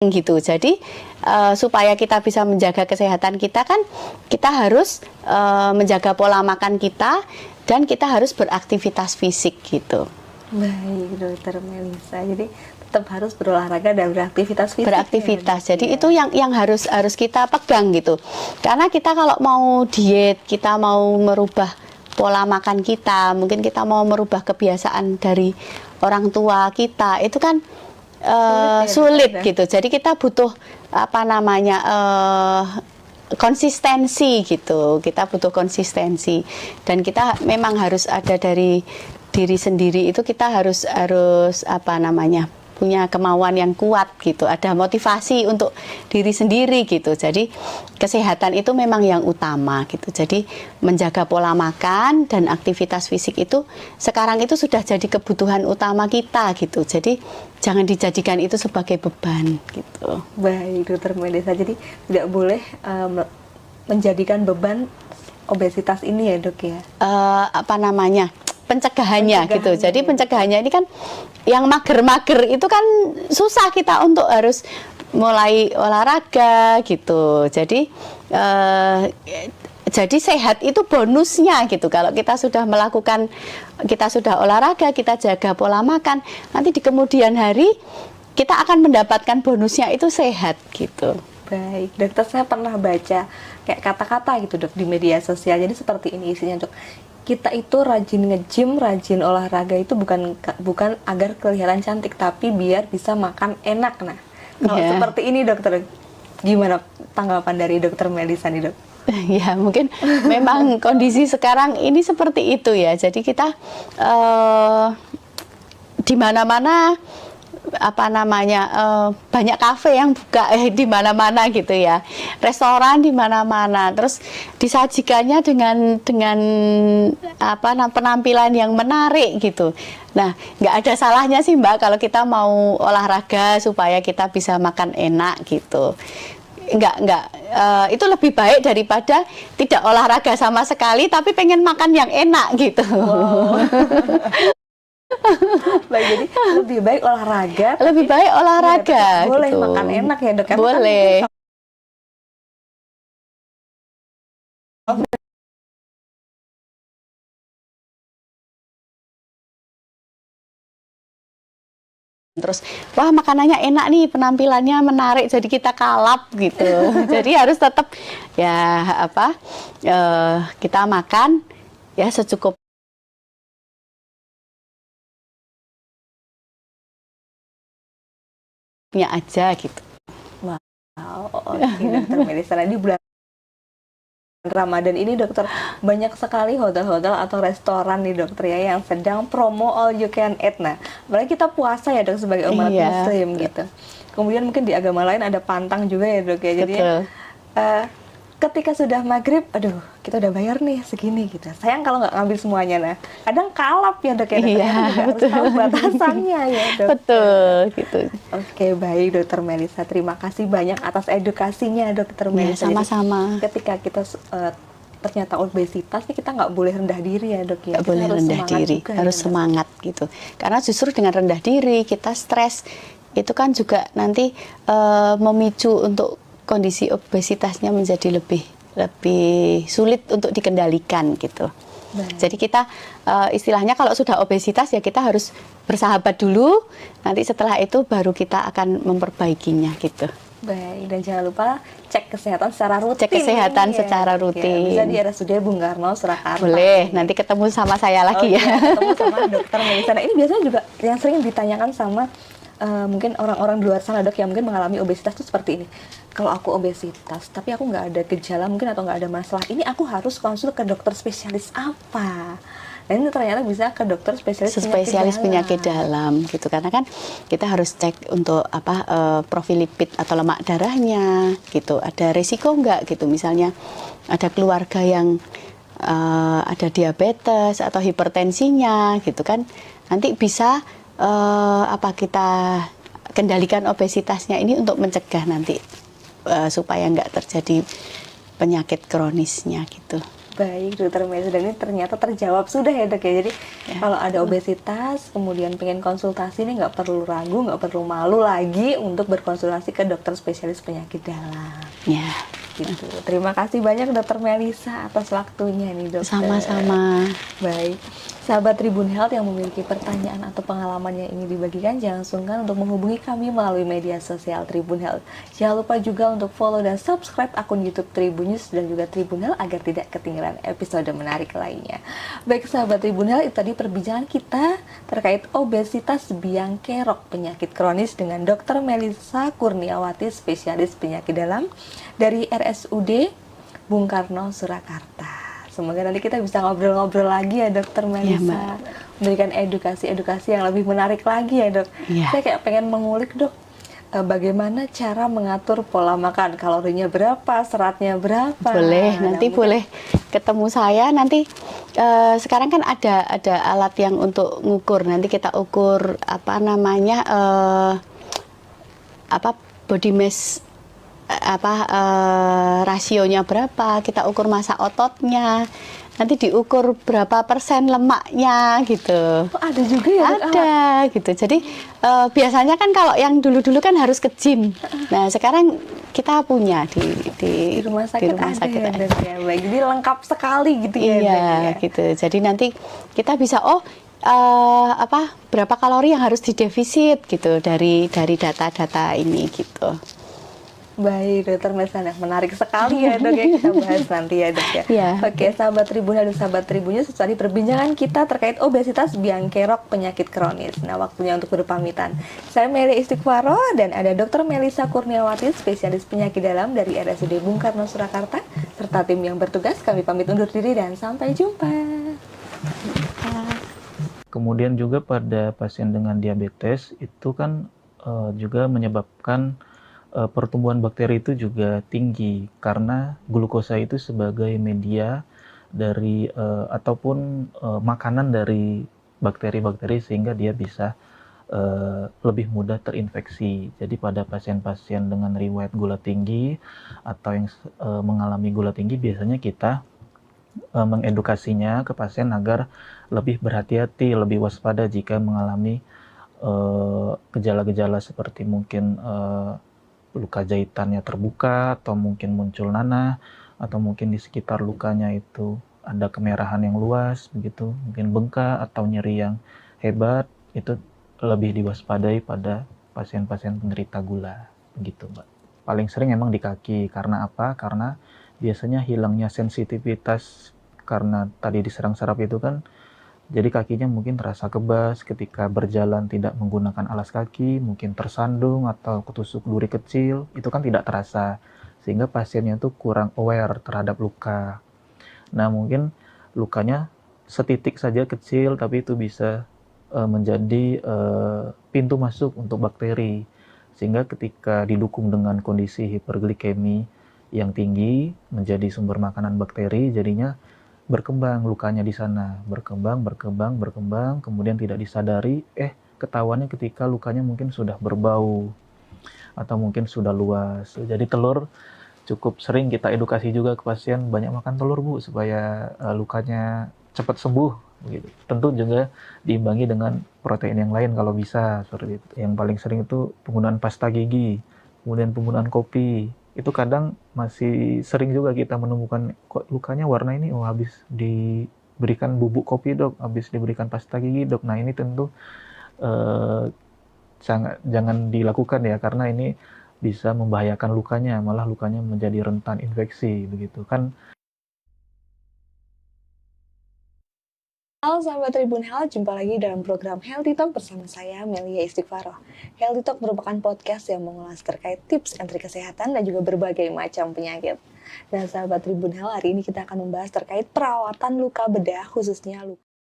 gitu. Jadi supaya kita bisa menjaga kesehatan kita kan kita harus menjaga pola makan kita dan kita harus beraktivitas fisik gitu. Baik, Dokter Melisa. Jadi tetap harus berolahraga dan beraktivitas fisik. Beraktivitas. Jadi itu yang harus kita pegang gitu. Karena kita kalau mau diet, kita mau merubah pola makan kita, mungkin kita mau merubah kebiasaan dari orang tua kita, itu kan sulit gitu. Jadi kita butuh apa namanya konsistensi gitu. Kita butuh konsistensi dan kita memang harus ada dari diri sendiri. Itu kita harus apa namanya punya kemauan yang kuat gitu. Ada motivasi untuk diri sendiri gitu. Jadi kesehatan itu memang yang utama gitu. Jadi menjaga pola makan dan aktivitas fisik itu sekarang itu sudah jadi kebutuhan utama kita gitu. Jadi jangan dijadikan itu sebagai beban gitu. Baik, Dokter Melisa. Jadi tidak boleh menjadikan beban obesitas ini ya, Dok ya. Apa namanya? Pencegahannya gitu. Jadi pencegahannya ini kan yang mager-mager itu kan susah kita untuk harus mulai olahraga gitu. Jadi sehat itu bonusnya gitu. Kalau kita sudah melakukan, kita sudah olahraga, kita jaga pola makan, nanti di kemudian hari kita akan mendapatkan bonusnya itu sehat gitu. Baik, Dokter, saya pernah baca kayak kata-kata gitu, Dok, di media sosial. Jadi seperti ini isinya, Dok. Kita itu rajin nge-gym, rajin olahraga itu bukan agar kelihatan cantik, tapi biar bisa makan enak. Nah, kalau seperti ini, Dokter, gimana tanggapan dari Dokter Melisa nih, Dok? Ya mungkin memang kondisi sekarang ini seperti itu ya. Jadi kita di mana-mana apa namanya banyak kafe yang buka di mana-mana gitu ya, restoran di mana-mana, terus disajikannya dengan apa penampilan yang menarik gitu. Nah, nggak ada salahnya sih Mbak kalau kita mau olahraga supaya kita bisa makan enak gitu. Enggak, itu lebih baik daripada tidak olahraga sama sekali tapi pengen makan yang enak gitu. Wow. Baik, jadi lebih baik olahraga. Lebih baik olahraga. Ya, boleh gitu. makan enak ya, Dok. Boleh. Terus, wah makanannya enak nih, penampilannya menarik, jadi kita kalap gitu. Jadi harus tetap ya apa kita makan ya secukupnya aja gitu. Wow, oke, Dokter Melisa. Di bulan Ramadan ini, Dokter, banyak sekali hotel-hotel atau restoran nih, Dokter ya, yang sedang promo all you can eat. Nah, apalagi kita puasa ya, Dok, sebagai umat Muslim gitu. Kemudian mungkin di agama lain ada pantang juga ya, Dok ya. Jadi ketika sudah maghrib, aduh, kita udah bayar nih segini gitu. Sayang kalau nggak ngambil semuanya. Nah, kadang kalap ya, Dok ya. Iya, harus tahu batasannya ya, Dok. Betul, gitu. Oke, baik, Dokter Melisa. Terima kasih banyak atas edukasinya, Dokter Melisa. Ya, sama-sama. Ketika kita ternyata obesitas, kita nggak boleh rendah diri ya, Dok ya. Nggak boleh rendah diri, harus semangat gitu. Karena justru dengan rendah diri, kita stres, itu kan juga nanti memicu untuk kondisi obesitasnya menjadi lebih sulit untuk dikendalikan gitu. Baik. Jadi kita istilahnya kalau sudah obesitas ya kita harus bersahabat dulu, nanti setelah itu baru kita akan memperbaikinya gitu. Baik, dan jangan lupa cek kesehatan secara rutin. Cek kesehatan secara rutin. Ya, bisa di RSUD Bung Karno, Surakarta. Boleh, nanti ketemu sama saya lagi ya. Ketemu sama Dokter Melisa. Nah, ini biasanya juga yang sering ditanyakan sama mungkin orang-orang di luar sana, Dok, yang mungkin mengalami obesitas itu seperti ini. Kalau aku obesitas, tapi aku nggak ada gejala mungkin atau nggak ada masalah, ini aku harus konsul ke dokter spesialis apa? Dan ini ternyata bisa ke dokter spesialis penyakit dalam gitu, karena kan kita harus cek untuk apa profil lipid atau lemak darahnya gitu, ada resiko nggak gitu, misalnya ada keluarga yang ada diabetes atau hipertensinya gitu kan, nanti bisa apa kita kendalikan obesitasnya ini untuk mencegah nanti supaya nggak terjadi penyakit kronisnya gitu. Baik, Dokter Melisa, dan ini ternyata terjawab sudah ya dok ya. Jadi kalau ada obesitas, kemudian pengen konsultasi nih nggak perlu ragu, nggak perlu malu lagi untuk berkonsultasi ke dokter spesialis penyakit dalam. Ya, Gitu. Terima kasih banyak Dokter Melisa atas waktunya nih dokter. sama-sama. Baik, sahabat Tribun Health yang memiliki pertanyaan atau pengalaman yang ingin dibagikan, jangan sungkan untuk menghubungi kami melalui media sosial Tribun Health. Jangan lupa juga untuk follow dan subscribe akun YouTube Tribun News dan juga Tribun Health agar tidak ketinggalan episode menarik lainnya. Baik sahabat Tribun Health, itu tadi perbincangan kita terkait obesitas biang kerok, penyakit kronis dengan Dokter Melisa Kurniawati, spesialis penyakit dalam dari RSUD Bung Karno, Surakarta. Semoga nanti kita bisa ngobrol-ngobrol lagi ya Dokter Melisa, memberikan edukasi-edukasi yang lebih menarik lagi ya dok. Saya kayak pengen mengulik dok, bagaimana cara mengatur pola makan, kalorinya berapa, seratnya berapa. Boleh, nanti boleh ketemu saya nanti. Sekarang kan ada alat yang untuk ngukur, nanti kita ukur apa namanya body mass rasionya berapa, kita ukur massa ototnya, nanti diukur berapa persen lemaknya gitu. Oh, ada juga ya dok? Ada gitu. Jadi biasanya kan kalau yang dulu-dulu kan harus ke gym. Nah sekarang kita punya di rumah sakit, ada. Dok, ya. Baik, jadi lengkap sekali gitu ya. Iya dok, ya. gitu. Jadi nanti kita bisa berapa kalori yang harus didefisit gitu dari data-data ini gitu. Baik, Dokter Melisa, menarik sekali ya dok ya, kita bahas nanti ya dok ya. Yeah. Oke, sahabat Tribun dan sahabat Tribunnya, sesuai perbincangan kita terkait obesitas biang kerok, penyakit kronis. Nah, waktunya untuk berpamitan. Saya Meli Istighfaro dan ada Dokter Melisa Kurniawati, spesialis penyakit dalam dari RSUD Bung Karno, Surakarta, serta tim yang bertugas. Kami pamit undur diri dan sampai jumpa. Kemudian juga pada pasien dengan diabetes itu kan juga menyebabkan pertumbuhan bakteri itu juga tinggi karena glukosa itu sebagai media dari ataupun makanan dari bakteri-bakteri sehingga dia bisa lebih mudah terinfeksi. Jadi pada pasien-pasien dengan riwayat gula tinggi atau yang mengalami gula tinggi, biasanya kita mengedukasinya ke pasien agar lebih berhati-hati, lebih waspada jika mengalami gejala-gejala seperti mungkin luka jahitannya terbuka, atau mungkin muncul nanah, atau mungkin di sekitar lukanya itu ada kemerahan yang luas, begitu, mungkin bengkak atau nyeri yang hebat, itu lebih diwaspadai pada pasien-pasien penderita gula, begitu, Mbak. Paling sering emang di kaki, karena apa? Karena biasanya hilangnya sensitivitas karena tadi diserang saraf itu kan, jadi kakinya mungkin terasa kebas ketika berjalan tidak menggunakan alas kaki, mungkin tersandung atau ketusuk duri kecil, itu kan tidak terasa. Sehingga pasiennya tuh kurang aware terhadap luka. Nah mungkin lukanya setitik saja kecil, tapi itu bisa menjadi pintu masuk untuk bakteri. Sehingga ketika didukung dengan kondisi hiperglikemi yang tinggi, menjadi sumber makanan bakteri, jadinya berkembang lukanya di sana, berkembang, kemudian tidak disadari, ketahuannya ketika lukanya mungkin sudah berbau atau mungkin sudah luas. Jadi telur cukup sering kita edukasi juga ke pasien, banyak makan telur Bu supaya lukanya cepat sembuh. Gitu. Tentu juga diimbangi dengan protein yang lain kalau bisa, seperti itu. Yang paling sering itu penggunaan pasta gigi, kemudian penggunaan kopi. Itu kadang masih sering juga kita menemukan kok lukanya warna ini, habis diberikan bubuk kopi dok, habis diberikan pasta gigi dok. Nah ini tentu jangan dilakukan ya, karena ini bisa membahayakan lukanya, malah lukanya menjadi rentan infeksi begitu kan. Halo sahabat Tribun Health, jumpa lagi dalam program Healthy Talk bersama saya Melia Istighfaro. Healthy Talk merupakan podcast yang mengulas terkait tips and trik kesehatan dan juga berbagai macam penyakit. Dan sahabat Tribun Health, hari ini kita akan membahas terkait perawatan luka bedah, khususnya luka